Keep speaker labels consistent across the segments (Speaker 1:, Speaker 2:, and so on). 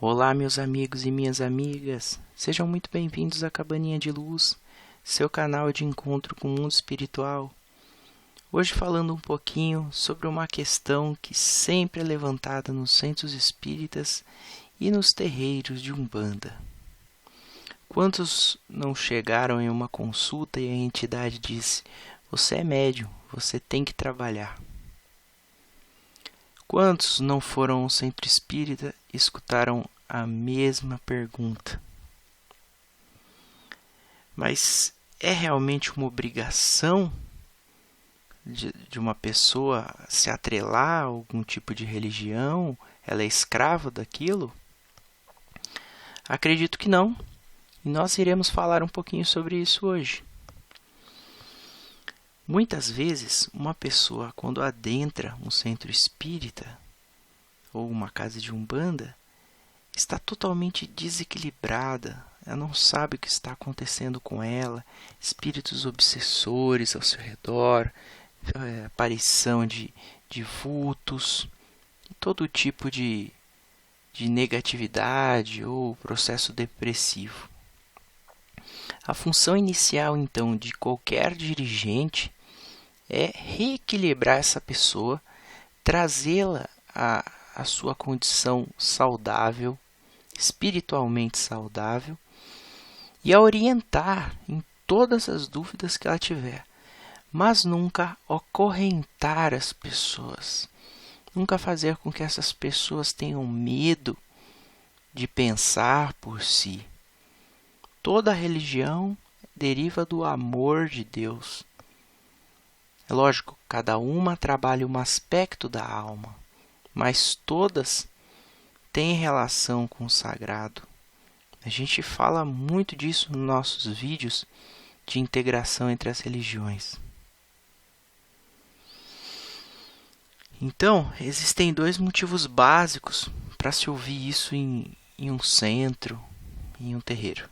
Speaker 1: Olá, meus amigos e minhas amigas, sejam muito bem-vindos à Cabaninha de Luz, seu canal de encontro com o mundo espiritual. Hoje falando um pouquinho sobre uma questão que sempre é levantada nos centros espíritas e nos terreiros de Umbanda. Quantos não chegaram em uma consulta e a entidade disse: "Você é médium, você tem que trabalhar"? Quantos não foram ao centro espírita e escutaram a mesma pergunta? Mas é realmente uma obrigação de uma pessoa se atrelar a algum tipo de religião? Ela é escrava daquilo? Acredito que não, e nós iremos falar um pouquinho sobre isso hoje. Muitas vezes, uma pessoa, quando adentra um centro espírita ou uma casa de Umbanda, está totalmente desequilibrada. Ela não sabe o que está acontecendo com ela, espíritos obsessores ao seu redor, aparição de vultos, todo tipo de negatividade ou processo depressivo. A função inicial, então, de qualquer dirigente é reequilibrar essa pessoa, trazê-la à sua condição saudável, espiritualmente saudável, e a orientar em todas as dúvidas que ela tiver, mas nunca acorrentar as pessoas, nunca fazer com que essas pessoas tenham medo de pensar por si. Toda religião deriva do amor de Deus. É lógico, cada uma trabalha um aspecto da alma, mas todas têm relação com o sagrado. A gente fala muito disso nos nossos vídeos de integração entre as religiões. Então, existem dois motivos básicos para se ouvir isso em um centro, em um terreiro.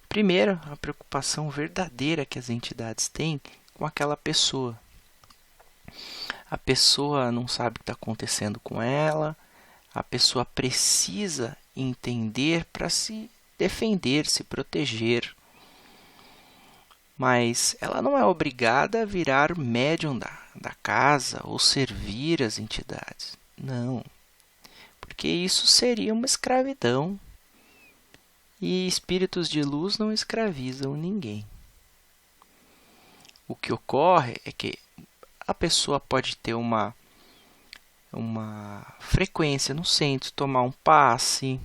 Speaker 1: Primeiro, a preocupação verdadeira que as entidades têm com aquela pessoa. A pessoa não sabe o que está acontecendo com ela, a pessoa precisa entender para se defender, se proteger. Mas ela não é obrigada a virar médium da casa ou servir as entidades. Não, porque isso seria uma escravidão. E espíritos de luz não escravizam ninguém. O que ocorre é que a pessoa pode ter uma frequência no centro, tomar um passe.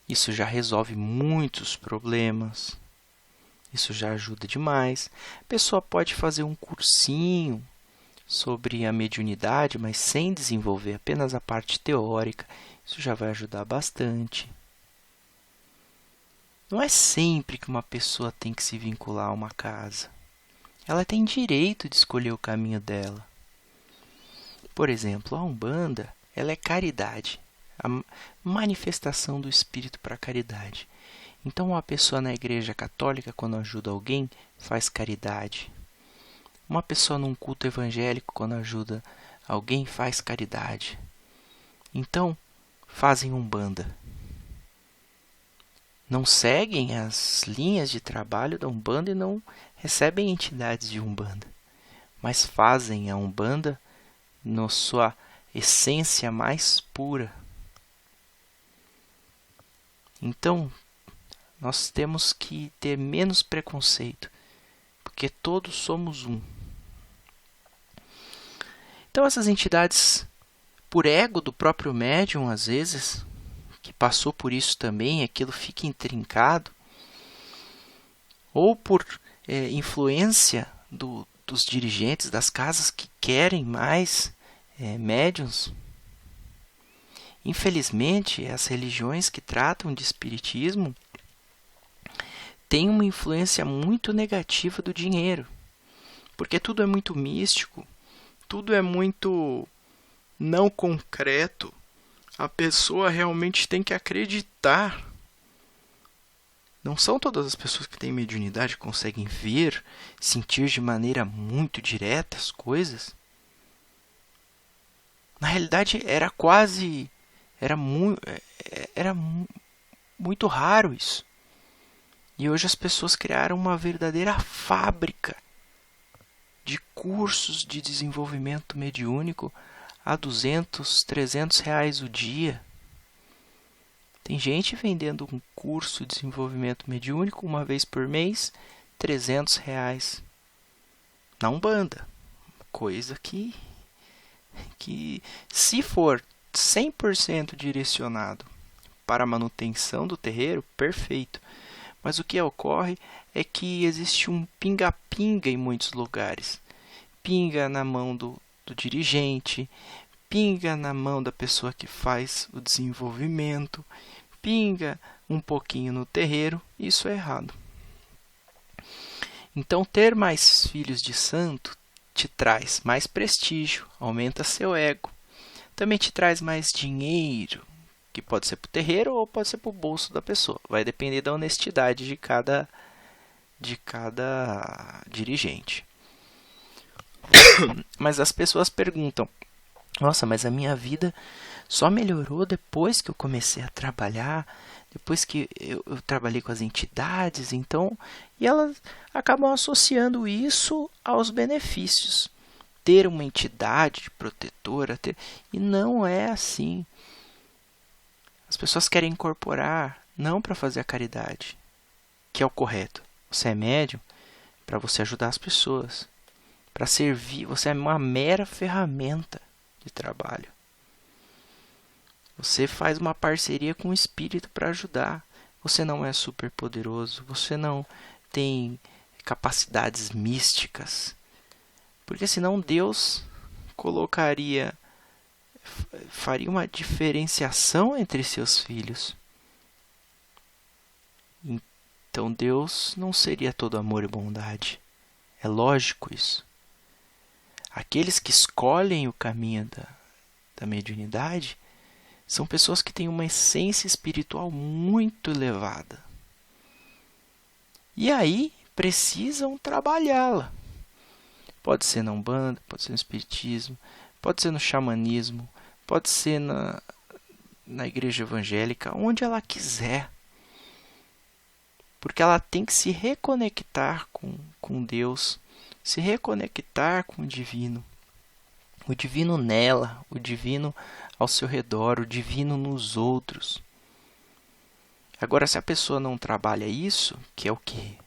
Speaker 1: Isso já resolve muitos problemas. Isso já ajuda demais. A pessoa pode fazer um cursinho sobre a mediunidade, mas sem desenvolver apenas a parte teórica. Isso já vai ajudar bastante. Não é sempre que uma pessoa tem que se vincular a uma casa. Ela tem direito de escolher o caminho dela. Por exemplo, a Umbanda, ela é caridade, a manifestação do espírito para a caridade. Então, uma pessoa na igreja católica, quando ajuda alguém, faz caridade. Uma pessoa num culto evangélico, quando ajuda alguém, faz caridade. Então, fazem Umbanda. Não seguem as linhas de trabalho da Umbanda e não recebem entidades de Umbanda, mas fazem a Umbanda na sua essência mais pura. Então, nós temos que ter menos preconceito, porque todos somos um. Então, essas entidades, por ego do próprio médium, às vezes, que passou por isso também, aquilo fica intrincado, ou por influência dos dirigentes das casas que querem mais médiuns. Infelizmente, as religiões que tratam de espiritismo têm uma influência muito negativa do dinheiro, porque tudo é muito místico, tudo é muito não concreto. A pessoa realmente tem que acreditar. Não são todas as pessoas que têm mediunidade que conseguem ver, sentir de maneira muito direta as coisas. Na realidade, era quase Era, era muito raro isso. E hoje as pessoas criaram uma verdadeira fábrica de cursos de desenvolvimento mediúnico a 200, 300 reais o dia. Tem gente vendendo um curso de desenvolvimento mediúnico uma vez por mês, 300 reais. Na Umbanda. Coisa que se for 100% direcionado para a manutenção do terreiro, perfeito. Mas o que ocorre é que existe um pinga-pinga em muitos lugares. Pinga na mão do dirigente, pinga na mão da pessoa que faz o desenvolvimento, pinga um pouquinho no terreiro, isso é errado. Então, ter mais filhos de santo te traz mais prestígio, aumenta seu ego. Também te traz mais dinheiro, que pode ser para o terreiro ou pode ser para o bolso da pessoa. Vai depender da honestidade de cada dirigente. Mas as pessoas perguntam: nossa, mas a minha vida só melhorou depois que eu comecei a trabalhar, depois que eu trabalhei com as entidades, então, e elas acabam associando isso aos benefícios. Ter uma entidade protetora, e não é assim. As pessoas querem incorporar, não para fazer a caridade, que é o correto. Você é médium para você ajudar as pessoas, para servir, você é uma mera ferramenta de trabalho. Você faz uma parceria com o espírito para ajudar. Você não é super poderoso, você não tem capacidades místicas. Porque senão Deus faria uma diferenciação entre seus filhos. Então Deus não seria todo amor e bondade. É lógico isso. Aqueles que escolhem o caminho da mediunidade são pessoas que têm uma essência espiritual muito elevada. E aí precisam trabalhá-la. Pode ser na Umbanda, pode ser no Espiritismo, pode ser no xamanismo, pode ser na igreja evangélica, onde ela quiser. Porque ela tem que se reconectar com Deus, se reconectar com o divino. O divino nela, o divino ao seu redor, o divino nos outros. Agora, se a pessoa não trabalha isso, que é o que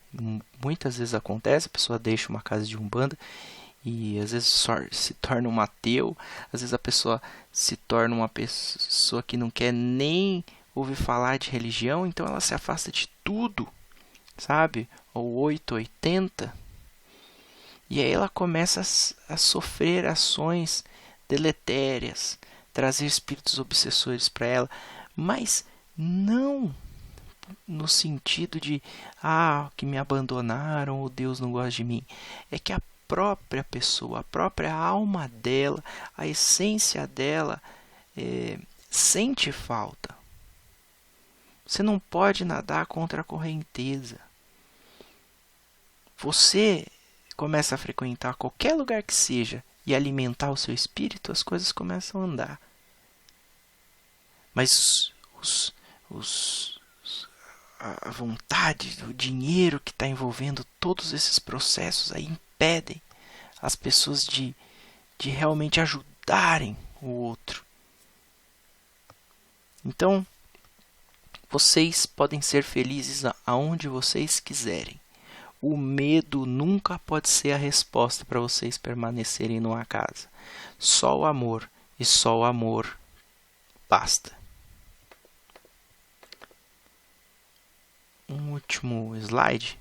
Speaker 1: muitas vezes acontece, a pessoa deixa uma casa de Umbanda e às vezes se torna um ateu, às vezes a pessoa se torna uma pessoa que não quer nem ouvir falar de religião, então ela se afasta de tudo, sabe? Ou 880. E aí ela começa a sofrer ações deletérias, trazer espíritos obsessores para ela, mas não no sentido de que me abandonaram ou Deus não gosta de mim. É que a própria pessoa, a própria alma dela, a essência dela sente falta. Você não pode nadar contra a correnteza. Você começa a frequentar qualquer lugar que seja e alimentar o seu espírito, as coisas começam a andar. Mas a vontade, o dinheiro que está envolvendo todos esses processos aí impedem as pessoas de realmente ajudarem o outro. Então, vocês podem ser felizes aonde vocês quiserem. O medo nunca pode ser a resposta para vocês permanecerem numa casa. Só o amor, e só o amor basta. Um último slide.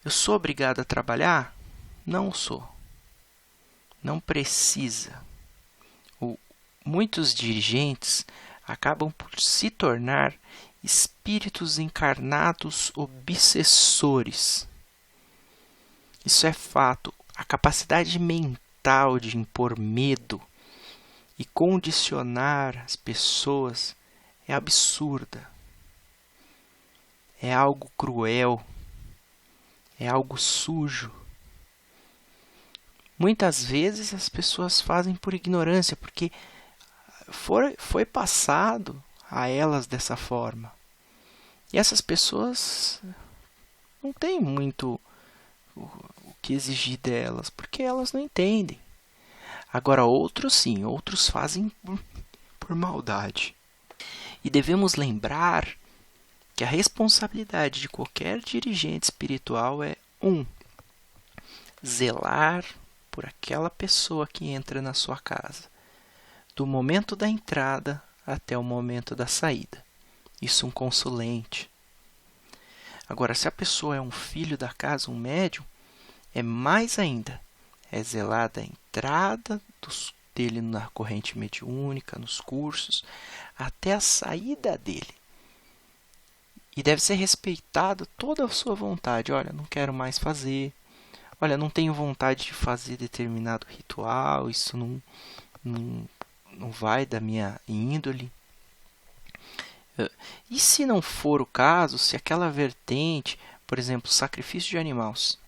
Speaker 1: Eu sou obrigado a trabalhar? Não sou. Não precisa. Muitos dirigentes acabam por se tornar espíritos encarnados obsessores. Isso é fato. A capacidade mental de impor medo e condicionar as pessoas é absurda. É algo cruel. É algo sujo. Muitas vezes as pessoas fazem por ignorância, porque foi passado a elas dessa forma. E essas pessoas não têm muito o que exigir delas, porque elas não entendem. Agora, outros sim, outros fazem por maldade. E devemos lembrar que a responsabilidade de qualquer dirigente espiritual é 1. Zelar por aquela pessoa que entra na sua casa, do momento da entrada até o momento da saída. Isso um consulente. Agora, se a pessoa é um filho da casa, um médium, é mais ainda. É zelar da entrada dele na corrente mediúnica, nos cursos, até a saída dele. E deve ser respeitada toda a sua vontade. Olha, não quero mais fazer. Olha, não tenho vontade de fazer determinado ritual. Isso não vai da minha índole. E se não for o caso, se aquela vertente, por exemplo, sacrifício de animais,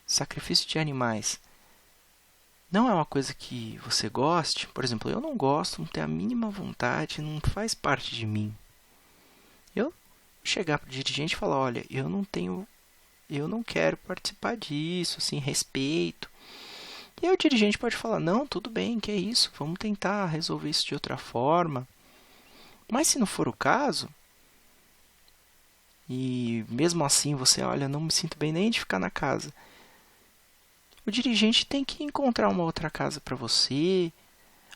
Speaker 1: sacrifício de animais, não é uma coisa que você goste, por exemplo, eu não gosto, não tenho a mínima vontade, não faz parte de mim. Eu chegar para o dirigente e falar, olha, eu não quero participar disso, assim, respeito. E aí o dirigente pode falar, não, tudo bem, que é isso, vamos tentar resolver isso de outra forma. Mas se não for o caso, e mesmo assim você, olha, não me sinto bem nem de ficar na casa, o dirigente tem que encontrar uma outra casa para você,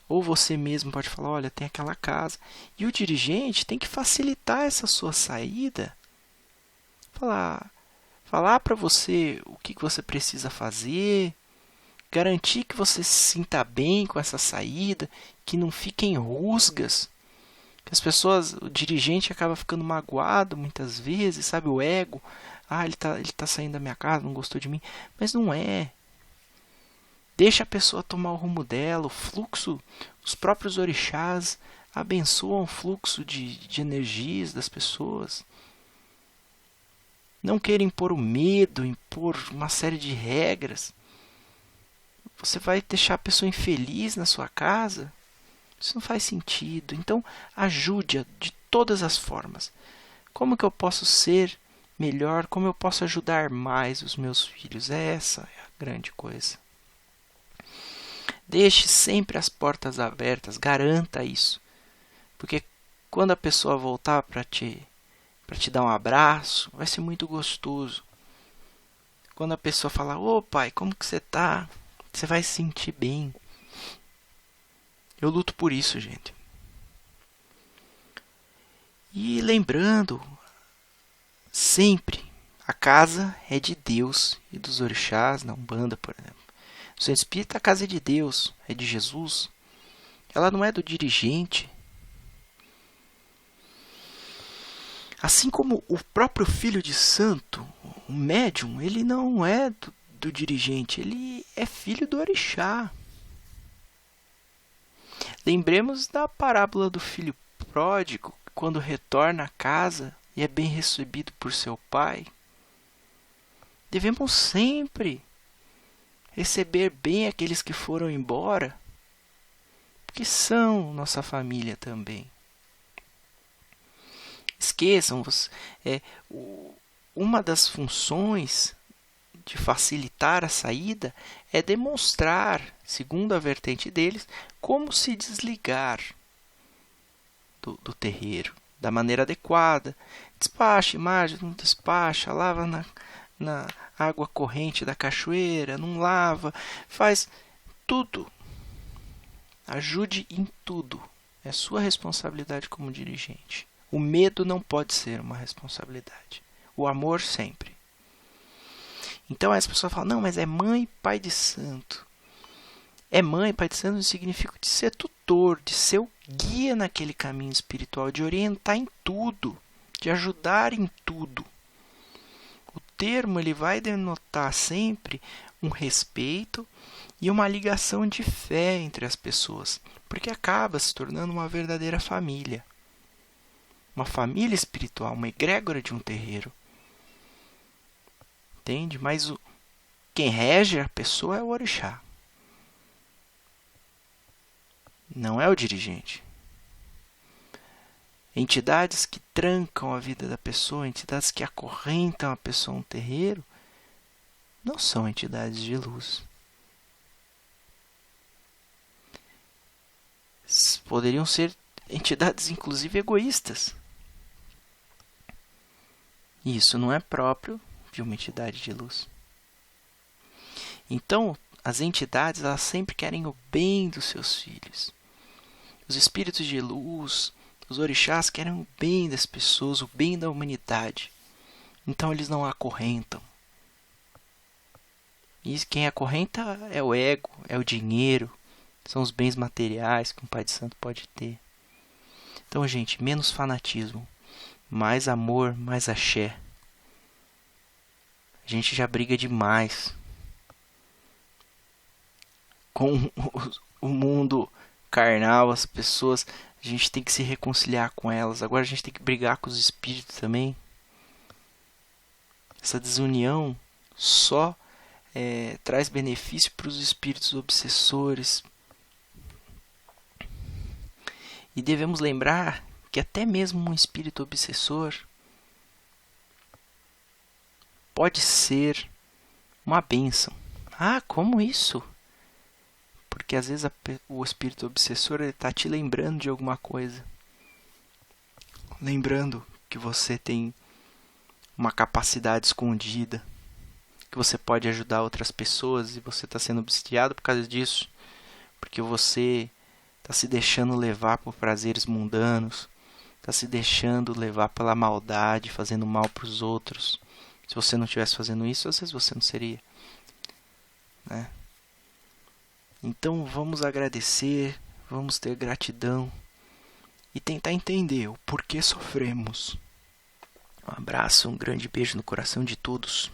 Speaker 1: ou você mesmo pode falar, olha, tem aquela casa. E o dirigente tem que facilitar essa sua saída, falar para você o que você precisa fazer, garantir que você se sinta bem com essa saída, que não fiquem rusgas. Que as pessoas, o dirigente acaba ficando magoado muitas vezes, sabe, o ego. Ele tá saindo da minha casa, não gostou de mim. Mas não é. Deixa a pessoa tomar o rumo dela, o fluxo, os próprios orixás abençoam o fluxo de energias das pessoas. Não queira impor o medo, impor uma série de regras. Você vai deixar a pessoa infeliz na sua casa? Isso não faz sentido. Então, ajude-a de todas as formas. Como que eu posso ser melhor? Como eu posso ajudar mais os meus filhos? Essa é a grande coisa. Deixe sempre as portas abertas, garanta isso. Porque quando a pessoa voltar para te dar um abraço, vai ser muito gostoso. Quando a pessoa falar, ô pai, como que você tá? Você vai se sentir bem. Eu luto por isso, gente. E lembrando, sempre, a casa é de Deus e dos orixás, na Umbanda, por exemplo. No Centro Espírita, a casa é de Deus, é de Jesus. Ela não é do dirigente. Assim como o próprio filho de santo, o médium, ele não é do dirigente, ele é filho do orixá. Lembremos da parábola do filho pródigo, quando retorna à casa e é bem recebido por seu pai. Devemos sempre receber bem aqueles que foram embora, porque são nossa família também. Esqueçam, uma das funções de facilitar a saída é demonstrar, segundo a vertente deles, como se desligar do terreiro da maneira adequada. Despacha imagem, não despacha, lava na água corrente da cachoeira, não lava, faz tudo. Ajude em tudo. É sua responsabilidade como dirigente. O medo não pode ser uma responsabilidade. O amor sempre. Então as pessoas falam, não, mas é mãe, pai de santo. É mãe, pai de santo não significa de ser tutor, de ser o guia naquele caminho espiritual, de orientar em tudo, de ajudar em tudo. O termo ele vai denotar sempre um respeito e uma ligação de fé entre as pessoas, porque acaba se tornando uma verdadeira família. Uma família espiritual, uma egrégora de um terreiro. Entende? Mas quem rege a pessoa é o orixá. não é o dirigente. Entidades que trancam a vida da pessoa, entidades que acorrentam a pessoa no terreiro, não são entidades de luz. Poderiam ser entidades, inclusive, egoístas. E isso não é próprio de uma entidade de luz. Então, as entidades, elas sempre querem o bem dos seus filhos. Os espíritos de luz, os orixás querem o bem das pessoas, o bem da humanidade. Então, eles não acorrentam. E quem acorrenta é o ego, é o dinheiro, são os bens materiais que um pai de santo pode ter. Então, gente, menos fanatismo, mais amor, mais axé. A gente já briga demais com o mundo carnal, as pessoas. A gente tem que se reconciliar com elas. Agora a gente tem que brigar com os espíritos também. Essa desunião só traz benefício para os espíritos obsessores. E devemos lembrar que até mesmo um espírito obsessor pode ser uma bênção. Ah, como isso? Porque às vezes o espírito obsessor está te lembrando de alguma coisa. Lembrando que você tem uma capacidade escondida, que você pode ajudar outras pessoas e você está sendo obsidiado por causa disso. Porque você está se deixando levar por prazeres mundanos, está se deixando levar pela maldade, fazendo mal para os outros. Se você não estivesse fazendo isso, às vezes você não seria, né? Então vamos agradecer, vamos ter gratidão e tentar entender o porquê sofremos. Um abraço, um grande beijo no coração de todos.